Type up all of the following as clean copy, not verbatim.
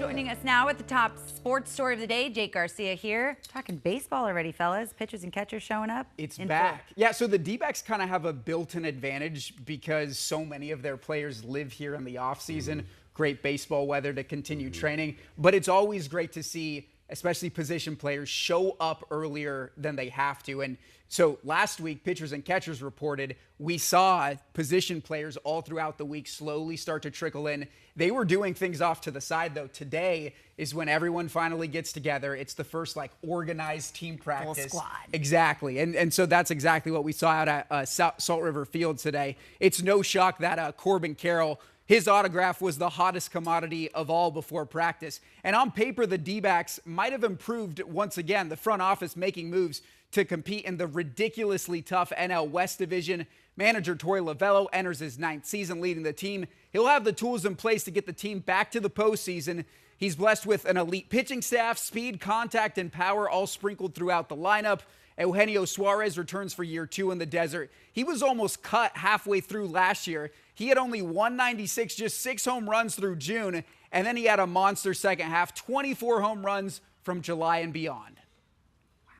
Joining us now with the top sports story of the day, Jake Garcia here. Talking baseball already, fellas. Pitchers and catchers showing up. It's back. Yeah, so the D-backs kind of have a built-in advantage because so many of their players live here in the offseason. Great baseball weather to continue training. But it's always great to see, especially position players, show up earlier than they have to. And so last week, pitchers and catchers reported, we saw position players all throughout the week slowly start to trickle in. They were doing things off to the side, though. Today is when everyone finally gets together. It's the first, organized team practice. Full squad. Exactly. And so that's exactly what we saw out at Salt River Field today. It's no shock that Corbin Carroll, his autograph was the hottest commodity of all before practice. And on paper, the D-backs might have improved once again. The front office making moves to compete in the ridiculously tough NL West division. Manager Torey Lovullo enters his 9th season leading the team. He'll have the tools in place to get the team back to the postseason. He's blessed with an elite pitching staff, speed, contact, and power all sprinkled throughout the lineup. Eugenio Suarez returns for year 2 in the desert. He was almost cut halfway through last year. He had only 196, just 6 home runs through June, and then he had a monster second half, 24 home runs from July and beyond.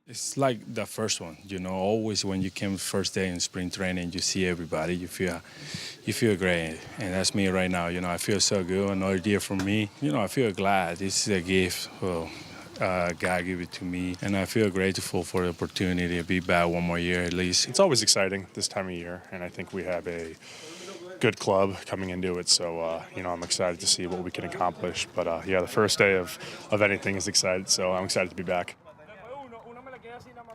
It's like the first one, always when you came first day in spring training, you see everybody, you feel great. And that's me right now, I feel so good. Another year for me, I feel glad. This is a gift. Well, God gave it to me, and I feel grateful for the opportunity to be back one more year at least. It's always exciting this time of year, and I think we have a good club coming into it, so I'm excited to see what we can accomplish. But the first day of anything is excited, so I'm excited to be back.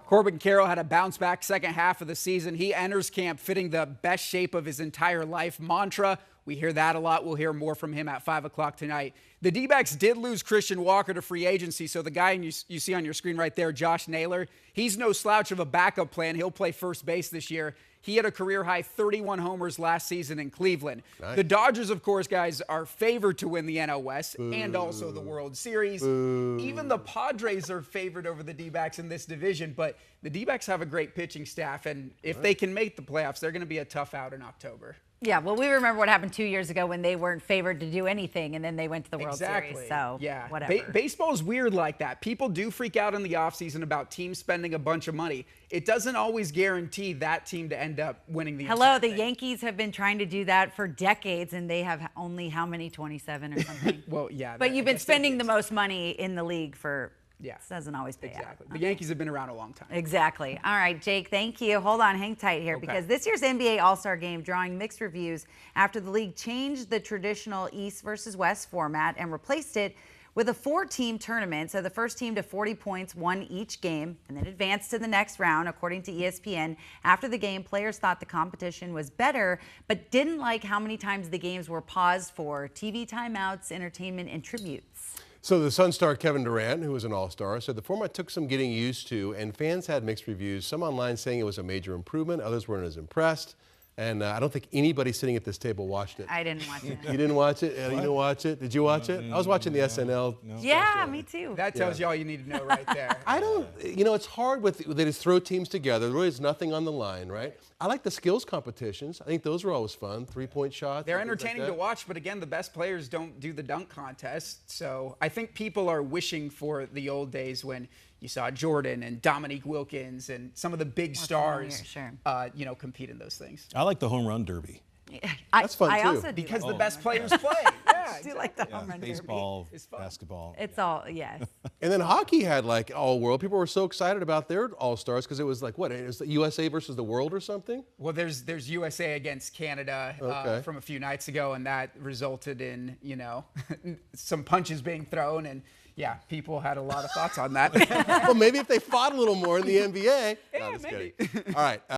Corbin Carroll had a bounce-back second half of the season. He enters camp fitting the best shape of his entire life mantra. We hear that a lot. We'll hear more from him at 5 o'clock tonight. The D-backs did lose Christian Walker to free agency, so the guy you see on your screen right there, Josh Naylor, he's no slouch of a backup plan. He'll play first base this year. He had a career-high 31 homers last season in Cleveland. Nice. The Dodgers, of course, guys, are favored to win the NL West and also the World Series. Even the Padres are favored over the D-backs in this division, but the D-backs have a great pitching staff, and if they can make the playoffs, they're going to be a tough out in October. Yeah, well, we remember what happened 2 years ago when they weren't favored to do anything, and then they went to the World Series. So, yeah, whatever. Baseball is weird like that. People do freak out in the offseason about teams spending a bunch of money. It doesn't always guarantee that team to end up winning the Hello, the Yankees have been trying to do that for decades, and they have only how many, 27 or something? Well, yeah. But you've been spending the most money in the league for... Yeah. It doesn't always pay out. Exactly. The Yankees have been around a long time. Exactly. All right, Jake, thank you. Hold on, hang tight here, because this year's NBA All-Star Game drawing mixed reviews after the league changed the traditional East versus West format and replaced it with a 4-team tournament. So the first team to 40 points won each game and then advanced to the next round, according to ESPN. After the game, players thought the competition was better, but didn't like how many times the games were paused for TV timeouts, entertainment, and tributes. So the Sun star Kevin Durant, who was an all-star, said the format took some getting used to, and fans had mixed reviews. Some online saying it was a major improvement, others weren't as impressed. And I don't think anybody sitting at this table watched it. I didn't watch it. You didn't watch it? You didn't watch it? Did you watch it? I was watching the SNL. Yeah, me too. That tells you all you need to know right there. I don't, it's hard they just throw teams together. There really is nothing on the line, right? I like the skills competitions. I think those are always fun. 3-point shots. They're entertaining to watch, but again, the best players don't do the dunk contest. So I think people are wishing for the old days when you saw Jordan and Dominique Wilkins and some of the big stars, compete in those things. I like the home run derby. That's fun, too. Also because the best players play. Yeah, I do like the home run Baseball, derby. basketball. It's all, yes. And then hockey had all world. People were so excited about their all-stars because it was it was the USA versus the world or something? Well, there's USA against Canada from a few nights ago, and that resulted in, some punches being thrown, and yeah, people had a lot of thoughts on that. Well, maybe if they fought a little more in the NBA. Yeah, maybe. All right.